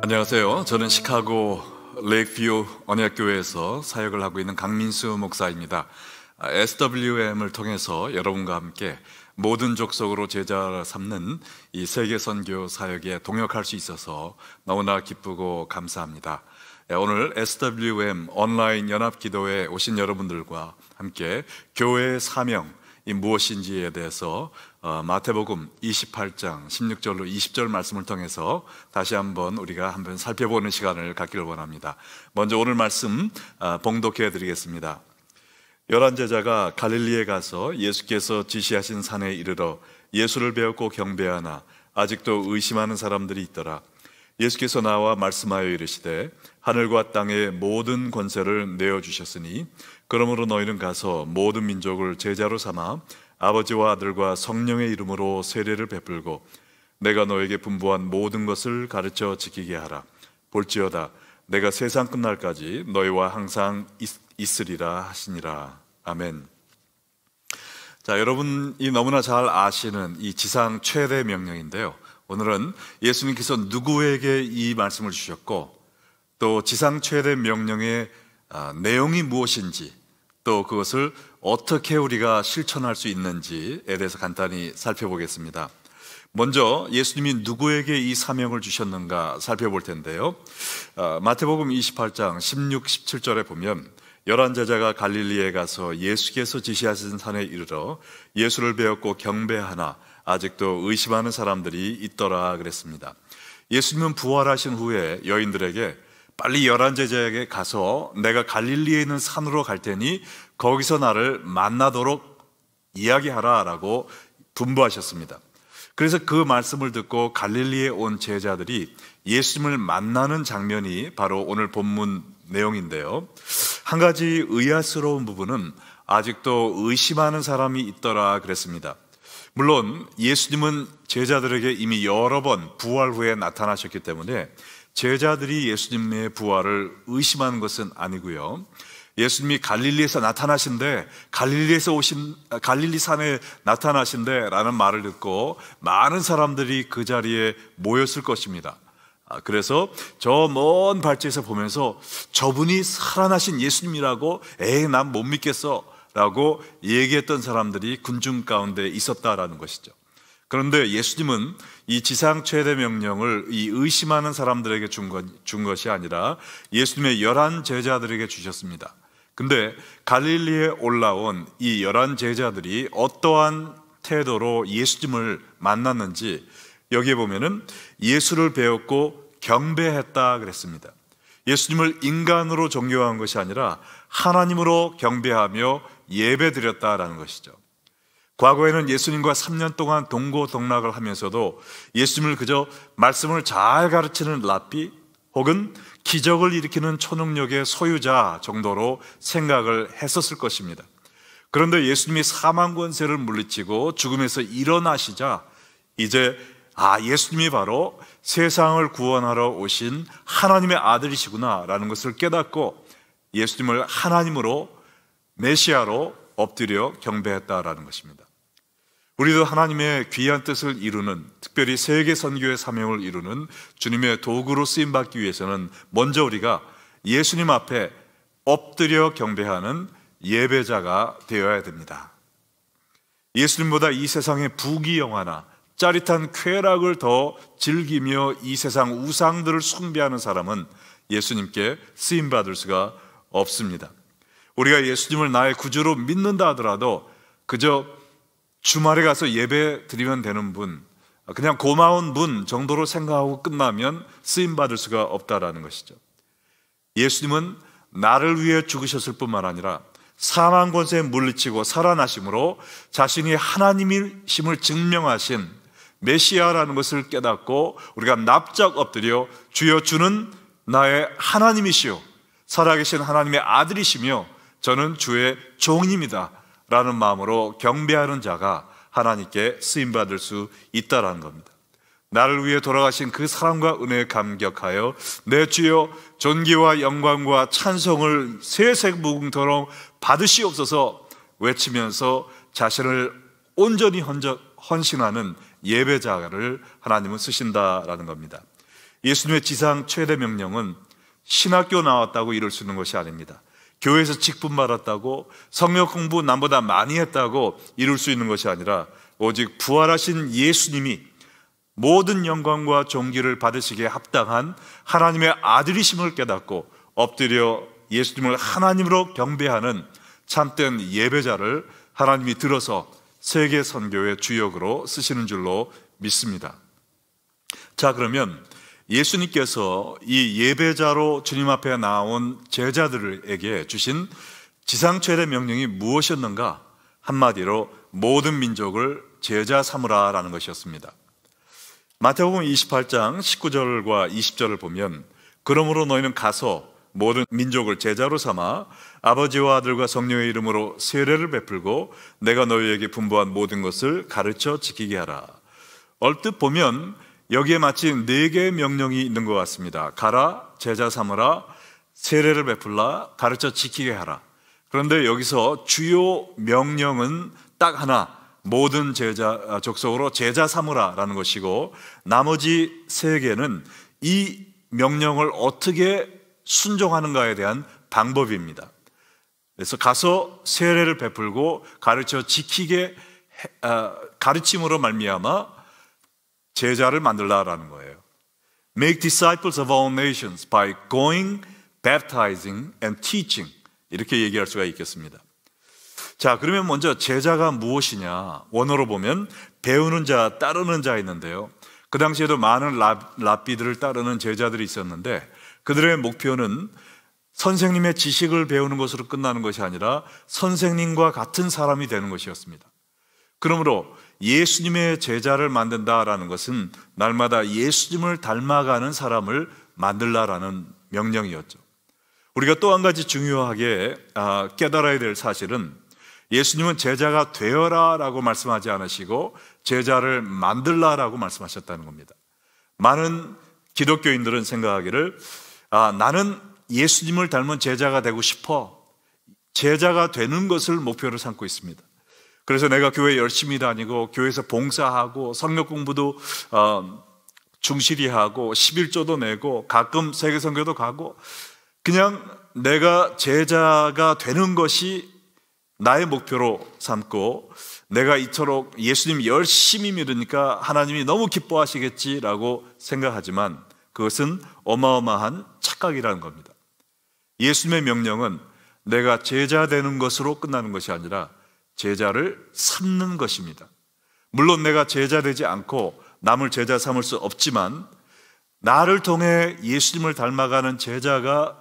안녕하세요. 저는 시카고 레이크뷰 언약교회에서 사역을 하고 있는 강민수 목사입니다. SWM을 통해서 여러분과 함께 모든 족속으로 제자 삼는 이 세계 선교 사역에 동역할 수 있어서 너무나 기쁘고 감사합니다. 오늘 SWM 온라인 연합기도에 오신 여러분들과 함께 교회의 사명이 무엇인지에 대해서 마태복음 28장 16절로 20절 말씀을 통해서 다시 한번 우리가 한번 살펴보는 시간을 갖기를 원합니다. 먼저 오늘 말씀 봉독해 드리겠습니다. 11제자가 갈릴리에 가서 예수께서 지시하신 산에 이르러 예수를 배웠고 경배하나 아직도 의심하는 사람들이 있더라. 예수께서 나와 말씀하여 이르시되 하늘과 땅의 모든 권세를 내어주셨으니 그러므로 너희는 가서 모든 민족을 제자로 삼아 아버지와 아들과 성령의 이름으로 세례를 베풀고 내가 너에게 분부한 모든 것을 가르쳐 지키게 하라. 볼지어다 내가 세상 끝날까지 너희와 항상 있으리라 하시니라. 아멘. 자, 여러분이 너무나 잘 아시는 이 지상 최대 명령인데요, 오늘은 예수님께서 누구에게 이 말씀을 주셨고 또 지상 최대 명령의 내용이 무엇인지, 또 그것을 어떻게 우리가 실천할 수 있는지에 대해서 간단히 살펴보겠습니다. 먼저 예수님이 누구에게 이 사명을 주셨는가 살펴볼 텐데요, 마태복음 28장 16, 17절에 보면 11제자가 갈릴리에 가서 예수께서 지시하신 산에 이르러 예수를 배웠고 경배하나 아직도 의심하는 사람들이 있더라 그랬습니다. 예수님은 부활하신 후에 여인들에게 빨리 11제자에게 가서 내가 갈릴리에 있는 산으로 갈 테니 거기서 나를 만나도록 이야기하라 라고 분부하셨습니다. 그래서 그 말씀을 듣고 갈릴리에 온 제자들이 예수님을 만나는 장면이 바로 오늘 본문 내용인데요, 한 가지 의아스러운 부분은 아직도 의심하는 사람이 있더라 그랬습니다. 물론 예수님은 제자들에게 이미 여러 번 부활 후에 나타나셨기 때문에 제자들이 예수님의 부활을 의심하는 것은 아니고요, 예수님이 갈릴리에서 나타나신데 갈릴리 산에 나타나신데 라는 말을 듣고 많은 사람들이 그 자리에 모였을 것입니다. 그래서 저 먼 발치에서 보면서 저분이 살아나신 예수님이라고 난 못 믿겠어 라고 얘기했던 사람들이 군중 가운데 있었다라는 것이죠. 그런데 예수님은 이 지상 최대 명령을 이 의심하는 사람들에게 준 것이 아니라 예수님의 11제자들에게 주셨습니다. 근데 갈릴리에 올라온 이 11제자들이 어떠한 태도로 예수님을 만났는지 여기에 보면은 예수를 배웠고 경배했다 그랬습니다. 예수님을 인간으로 존경한 것이 아니라 하나님으로 경배하며 예배드렸다라는 것이죠. 과거에는 예수님과 3년 동안 동고동락을 하면서도 예수님을 그저 말씀을 잘 가르치는 랍비 혹은 기적을 일으키는 초능력의 소유자 정도로 생각을 했었을 것입니다. 그런데 예수님이 사망 권세를 물리치고 죽음에서 일어나시자 이제 예수님이 바로 세상을 구원하러 오신 하나님의 아들이시구나 라는 것을 깨닫고 예수님을 하나님으로, 메시아로 엎드려 경배했다라는 것입니다. 우리도 하나님의 귀한 뜻을 이루는, 특별히 세계 선교의 사명을 이루는 주님의 도구로 쓰임받기 위해서는 먼저 우리가 예수님 앞에 엎드려 경배하는 예배자가 되어야 됩니다. 예수님보다 이 세상의 부귀영화나 짜릿한 쾌락을 더 즐기며 이 세상 우상들을 숭배하는 사람은 예수님께 쓰임받을 수가 없습니다. 우리가 예수님을 나의 구주로 믿는다 하더라도 그저 주말에 가서 예배 드리면 되는 분, 그냥 고마운 분 정도로 생각하고 끝나면 쓰임받을 수가 없다라는 것이죠. 예수님은 나를 위해 죽으셨을 뿐만 아니라 사망 권세에 물리치고 살아나심으로 자신이 하나님이심을 증명하신 메시아라는 것을 깨닫고 우리가 납작 엎드려 주여 주는 나의 하나님이시오, 살아계신 하나님의 아들이시며 저는 주의 종입니다 라는 마음으로 경배하는 자가 하나님께 쓰임받을 수 있다라는 겁니다. 나를 위해 돌아가신 그 사랑과 은혜에 감격하여 내 주여 존귀와 영광과 찬송을 세세무궁토록 받으시옵소서 외치면서 자신을 온전히 헌신하는 예배자를 하나님은 쓰신다라는 겁니다. 예수님의 지상 최대 명령은 신학교 나왔다고 이룰 수 있는 것이 아닙니다. 교회에서 직분 받았다고, 성경 공부 남보다 많이 했다고 이룰 수 있는 것이 아니라 오직 부활하신 예수님이 모든 영광과 존귀를 받으시기에 합당한 하나님의 아들이심을 깨닫고 엎드려 예수님을 하나님으로 경배하는 참된 예배자를 하나님이 들어서 세계 선교의 주역으로 쓰시는 줄로 믿습니다. 자, 그러면 예수님께서 이 예배자로 주님 앞에 나온 제자들에게 주신 지상 최대 명령이 무엇이었는가? 한마디로 모든 민족을 제자 삼으라라는 것이었습니다. 마태복음 28장 19절과 20절을 보면 그러므로 너희는 가서 모든 민족을 제자로 삼아 아버지와 아들과 성령의 이름으로 세례를 베풀고 내가 너희에게 분부한 모든 것을 가르쳐 지키게 하라. 얼뜻 보면 여기에 마치 4개의 명령이 있는 것 같습니다. 가라, 제자 삼으라, 세례를 베풀라, 가르쳐 지키게 하라. 그런데 여기서 주요 명령은 딱 하나, 모든 제자 족속으로 제자 삼으라라는 것이고, 나머지 3개는 이 명령을 어떻게 순종하는가에 대한 방법입니다. 그래서 가서 세례를 베풀고 가르쳐 지키게 가르침으로 말미암아 제자를 만들라라는 거예요. Make disciples of all nations by going, baptizing and teaching. 이렇게 얘기할 수가 있겠습니다. 자, 그러면 먼저 제자가 무엇이냐? 원어로 보면 배우는 자, 따르는 자 있는데요. 그 당시에도 많은 랍비들을 따르는 제자들이 있었는데 그들의 목표는 선생님의 지식을 배우는 것으로 끝나는 것이 아니라 선생님과 같은 사람이 되는 것이었습니다. 그러므로 예수님의 제자를 만든다라는 것은 날마다 예수님을 닮아가는 사람을 만들라라는 명령이었죠. 우리가 또 한 가지 중요하게 깨달아야 될 사실은 예수님은 제자가 되어라라고 말씀하지 않으시고 제자를 만들라라고 말씀하셨다는 겁니다. 많은 기독교인들은 생각하기를 나는 예수님을 닮은 제자가 되고 싶어, 제자가 되는 것을 목표로 삼고 있습니다. 그래서 내가 교회 열심히 다니고 교회에서 봉사하고 성경 공부도 충실히 하고 11조도 내고 가끔 세계선교도 가고 그냥 내가 제자가 되는 것이 나의 목표로 삼고 내가 이토록 예수님 열심히 믿으니까 하나님이 너무 기뻐하시겠지라고 생각하지만 그것은 어마어마한 착각이라는 겁니다. 예수님의 명령은 내가 제자 되는 것으로 끝나는 것이 아니라 제자를 삼는 것입니다. 물론 내가 제자 되지 않고 남을 제자 삼을 수 없지만 나를 통해 예수님을 닮아가는 제자가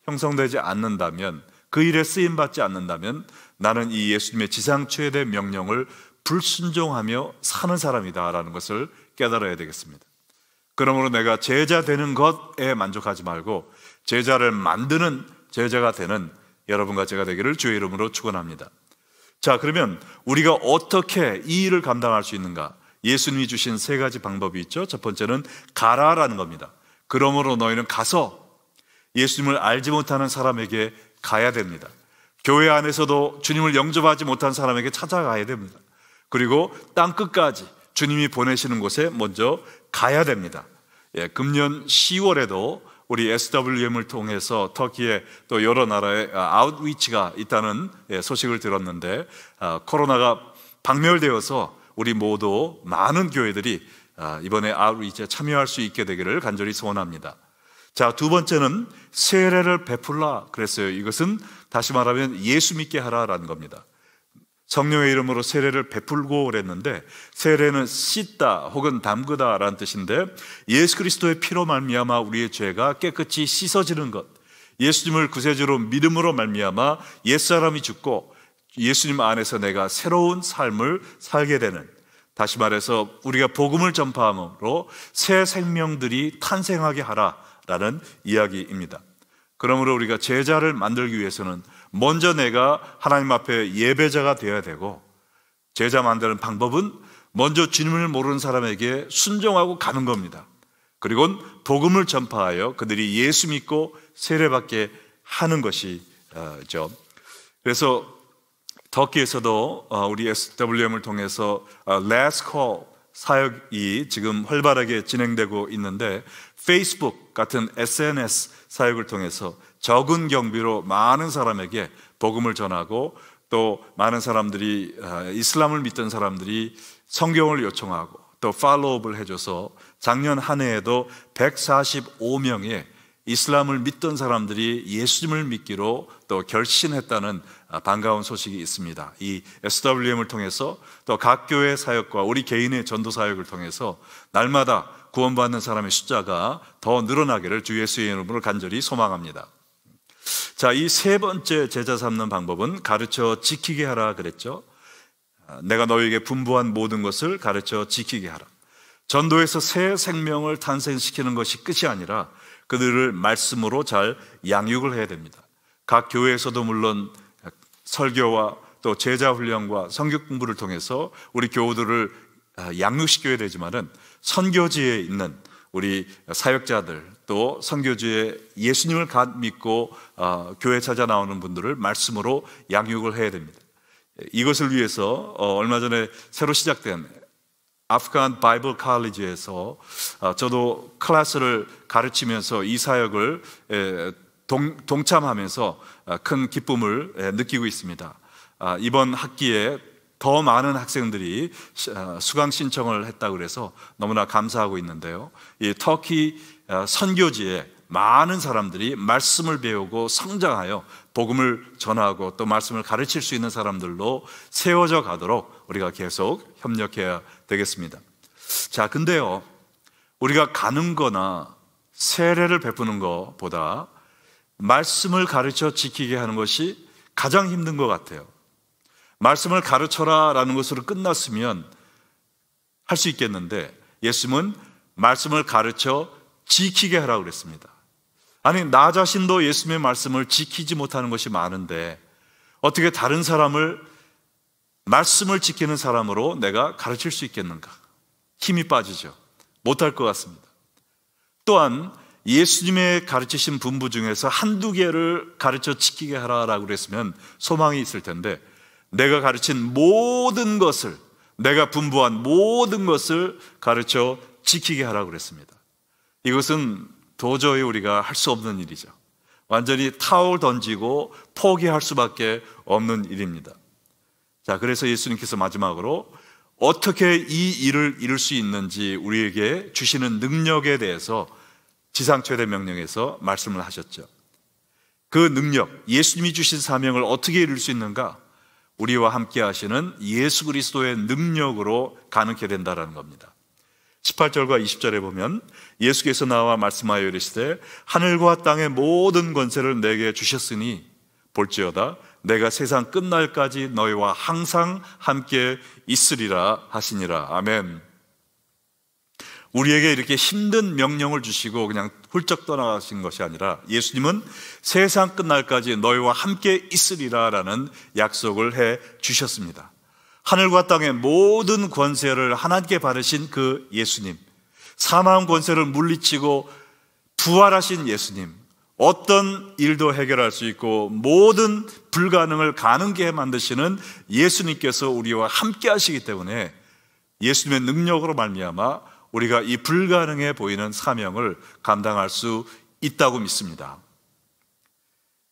형성되지 않는다면, 그 일에 쓰임받지 않는다면 나는 이 예수님의 지상 최대 명령을 불순종하며 사는 사람이다라는 것을 깨달아야 되겠습니다. 그러므로 내가 제자 되는 것에 만족하지 말고 제자를 만드는 제자가 되는 여러분과 제가 되기를 주의 이름으로 축원합니다. 자, 그러면 우리가 어떻게 이 일을 감당할 수 있는가? 예수님이 주신 3가지 방법이 있죠. 첫 번째는 가라라는 겁니다. 그러므로 너희는 가서 예수님을 알지 못하는 사람에게 가야 됩니다. 교회 안에서도 주님을 영접하지 못한 사람에게 찾아가야 됩니다. 그리고 땅 끝까지 주님이 보내시는 곳에 먼저 가야 됩니다. 금년 10월에도 우리 SWM을 통해서 터키에 또 여러 나라에 아웃리치가 있다는 소식을 들었는데 코로나가 박멸되어서 우리 모두 많은 교회들이 이번에 아웃리치에 참여할 수 있게 되기를 간절히 소원합니다. 자, 2번째는 세례를 베풀라 그랬어요. 이것은 다시 말하면 예수 믿게 하라라는 겁니다. 성령의 이름으로 세례를 베풀고 그랬는데 세례는 씻다 혹은 담그다라는 뜻인데 예수 그리스도의 피로 말미암아 우리의 죄가 깨끗이 씻어지는 것, 예수님을 구세주로 믿음으로 말미암아 옛사람이 죽고 예수님 안에서 내가 새로운 삶을 살게 되는, 다시 말해서 우리가 복음을 전파함으로 새 생명들이 탄생하게 하라라는 이야기입니다. 그러므로 우리가 제자를 만들기 위해서는 먼저 내가 하나님 앞에 예배자가 되어야 되고, 제자 만드는 방법은 먼저 주님을 모르는 사람에게 순종하고 가는 겁니다. 그리고 복음을 전파하여 그들이 예수 믿고 세례받게 하는 것이죠. 그래서 터키에서도 우리 SWM을 통해서 Last Call 사역이 지금 활발하게 진행되고 있는데, 페이스북 같은 SNS 사역을 통해서 적은 경비로 많은 사람에게 복음을 전하고, 또 많은 사람들이, 이슬람을 믿던 사람들이 성경을 요청하고 또 팔로우업을 해줘서 작년 한 해에도 145명의 이슬람을 믿던 사람들이 예수님을 믿기로 또 결신했다는 반가운 소식이 있습니다. 이 SWM을 통해서 또 각 교회 사역과 우리 개인의 전도 사역을 통해서 날마다 구원받는 사람의 숫자가 더 늘어나기를 주 예수의 이름으로 간절히 소망합니다. 자, 이 세 번째 제자 삼는 방법은 가르쳐 지키게 하라 그랬죠. 내가 너에게 분부한 모든 것을 가르쳐 지키게 하라. 전도에서 새 생명을 탄생시키는 것이 끝이 아니라 그들을 말씀으로 잘 양육을 해야 됩니다. 각 교회에서도 물론 설교와 또 제자 훈련과 성경 공부를 통해서 우리 교우들을 양육시켜야 되지만은, 선교지에 있는 우리 사역자들, 또 선교지에 예수님을 믿고 교회 찾아 나오는 분들을 말씀으로 양육을 해야 됩니다. 이것을 위해서 얼마 전에 새로 시작된 아프간 바이블 칼리지에서 저도 클래스를 가르치면서 이 사역을 동참하면서 큰 기쁨을 느끼고 있습니다. 이번 학기에 더 많은 학생들이 수강 신청을 했다고 그래서 너무나 감사하고 있는데요. 이 터키 선교지에 많은 사람들이 말씀을 배우고 성장하여 복음을 전하고 또 말씀을 가르칠 수 있는 사람들로 세워져 가도록 우리가 계속 협력해야 되겠습니다. 자, 근데요, 우리가 가는 거나 세례를 베푸는 것보다 말씀을 가르쳐 지키게 하는 것이 가장 힘든 것 같아요. 말씀을 가르쳐라 라는 것으로 끝났으면 할 수 있겠는데, 예수님은 말씀을 가르쳐 지키게 하라고 그랬습니다. 아니, 나 자신도 예수님의 말씀을 지키지 못하는 것이 많은데 어떻게 다른 사람을 말씀을 지키는 사람으로 내가 가르칠 수 있겠는가? 힘이 빠지죠. 못할 것 같습니다. 또한 예수님의 가르치신 분부 중에서 한두 개를 가르쳐 지키게 하라라고 그랬으면 소망이 있을 텐데, 내가 가르친 모든 것을, 내가 분부한 모든 것을 가르쳐 지키게 하라고 그랬습니다. 이것은 도저히 우리가 할 수 없는 일이죠. 완전히 타올 던지고 포기할 수밖에 없는 일입니다. 자, 그래서 예수님께서 마지막으로 어떻게 이 일을 이룰 수 있는지 우리에게 주시는 능력에 대해서 지상 최대 명령에서 말씀을 하셨죠. 그 능력, 예수님이 주신 사명을 어떻게 이룰 수 있는가? 우리와 함께 하시는 예수 그리스도의 능력으로 가능케 된다는 겁니다. 18절과 20절에 보면 예수께서 나와 말씀하여 이르시되 하늘과 땅의 모든 권세를 내게 주셨으니 볼지어다 내가 세상 끝날까지 너희와 항상 함께 있으리라 하시니라. 아멘. 우리에게 이렇게 힘든 명령을 주시고 그냥 훌쩍 떠나가신 것이 아니라 예수님은 세상 끝날까지 너희와 함께 있으리라 라는 약속을 해 주셨습니다. 하늘과 땅의 모든 권세를 하나님께 받으신 그 예수님, 사망 권세를 물리치고 부활하신 예수님, 어떤 일도 해결할 수 있고 모든 불가능을 가능케 만드시는 예수님께서 우리와 함께 하시기 때문에 예수님의 능력으로 말미암아 우리가 이 불가능해 보이는 사명을 감당할 수 있다고 믿습니다.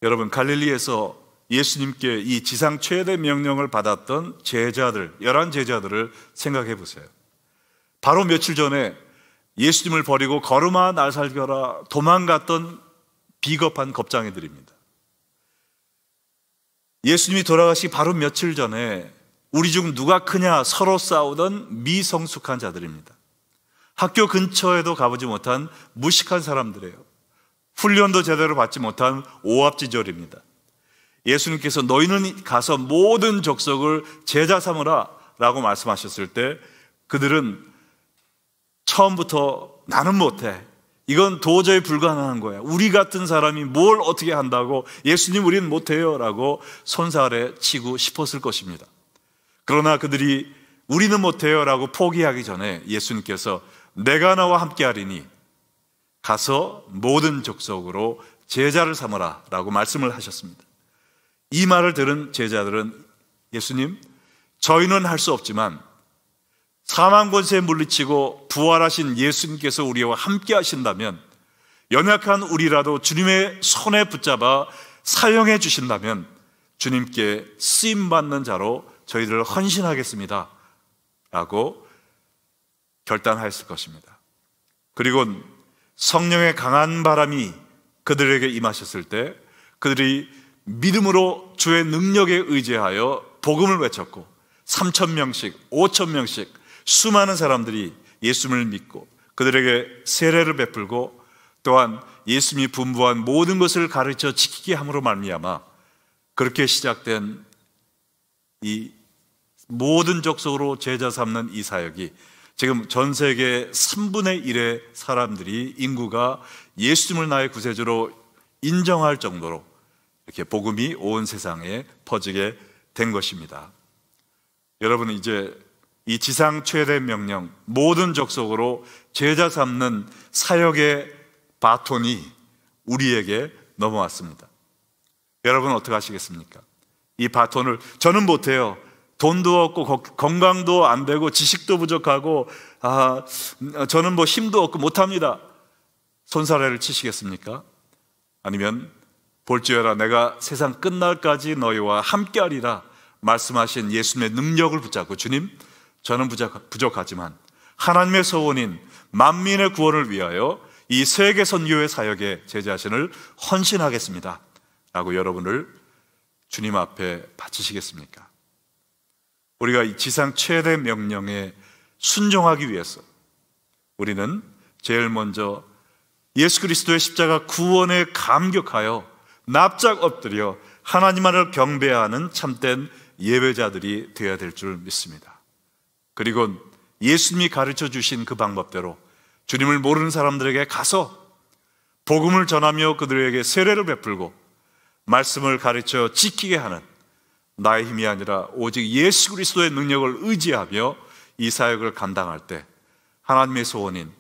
여러분, 갈릴리에서 예수님께 이 지상 최대 명령을 받았던 제자들, 11제자들을 생각해 보세요. 바로 며칠 전에 예수님을 버리고 걸음아 날 살겨라 도망갔던 비겁한 겁장이들입니다. 예수님이 돌아가시기 바로 며칠 전에 우리 중 누가 크냐 서로 싸우던 미성숙한 자들입니다. 학교 근처에도 가보지 못한 무식한 사람들이에요. 훈련도 제대로 받지 못한 오합지졸입니다. 예수님께서 너희는 가서 모든 족속을 제자 삼으라 라고 말씀하셨을 때 그들은 처음부터 나는 못해, 이건 도저히 불가능한 거야, 우리 같은 사람이 뭘 어떻게 한다고, 예수님 우리는 못해요 라고 손살에 치고 싶었을 것입니다. 그러나 그들이 우리는 못해요 라고 포기하기 전에 예수님께서 내가 나와 함께 하리니 가서 모든 족속으로 제자를 삼으라 라고 말씀을 하셨습니다. 이 말을 들은 제자들은 예수님, 저희는 할 수 없지만 사망 권세에 물리치고 부활하신 예수님께서 우리와 함께 하신다면, 연약한 우리라도 주님의 손에 붙잡아 사용해 주신다면 주님께 쓰임받는 자로 저희들을 헌신하겠습니다 라고 결단하였을 것입니다. 그리고 성령의 강한 바람이 그들에게 임하셨을 때 그들이 믿음으로 주의 능력에 의지하여 복음을 외쳤고 3,000명씩 5,000명씩 수많은 사람들이 예수님을 믿고 그들에게 세례를 베풀고 또한 예수님이 분부한 모든 것을 가르쳐 지키게 함으로 말미암아 그렇게 시작된 이 모든 족속으로 제자 삼는 이 사역이 지금 전 세계 3분의 1의 사람들이, 인구가 예수님을 나의 구세주로 인정할 정도로 이렇게 복음이 온 세상에 퍼지게 된 것입니다. 여러분, 이제 이 지상 최대 명령, 모든 족속으로 제자 삼는 사역의 바톤이 우리에게 넘어왔습니다. 여러분 어떻게 하시겠습니까? 이 바톤을, 저는 못해요. 돈도 없고 건강도 안 되고 지식도 부족하고 저는 뭐 힘도 없고 못합니다. 손사래를 치시겠습니까? 아니면 볼지어라 내가 세상 끝날까지 너희와 함께하리라 말씀하신 예수님의 능력을 붙잡고, 주님 저는 부족하지만 하나님의 소원인 만민의 구원을 위하여 이 세계 선교의 사역에 제 자신을 헌신하겠습니다 라고 여러분을 주님 앞에 바치시겠습니까? 우리가 이 지상 최대 명령에 순종하기 위해서 우리는 제일 먼저 예수 그리스도의 십자가 구원에 감격하여 납작 엎드려 하나님만을 경배하는 참된 예배자들이 되어야 될 줄 믿습니다. 그리고 예수님이 가르쳐 주신 그 방법대로 주님을 모르는 사람들에게 가서 복음을 전하며 그들에게 세례를 베풀고 말씀을 가르쳐 지키게 하는, 나의 힘이 아니라 오직 예수 그리스도의 능력을 의지하며 이 사역을 감당할 때 하나님의 소원인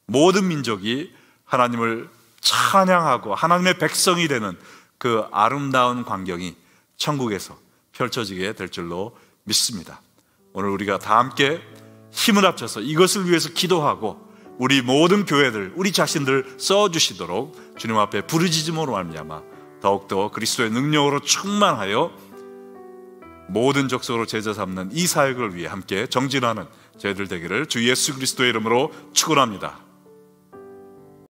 모든 민족이 하나님을 찬양하고 하나님의 백성이 되는 그 아름다운 광경이 천국에서 펼쳐지게 될 줄로 믿습니다. 오늘 우리가 다 함께 힘을 합쳐서 이것을 위해서 기도하고 우리 모든 교회들, 우리 자신들 써주시도록 주님 앞에 부르짖음으로 말미암아 더욱더 그리스도의 능력으로 충만하여 모든 족속으로 제자 삼는 이 사역을 위해 함께 정진하는 저희들 되기를 주 예수 그리스도의 이름으로 축원합니다.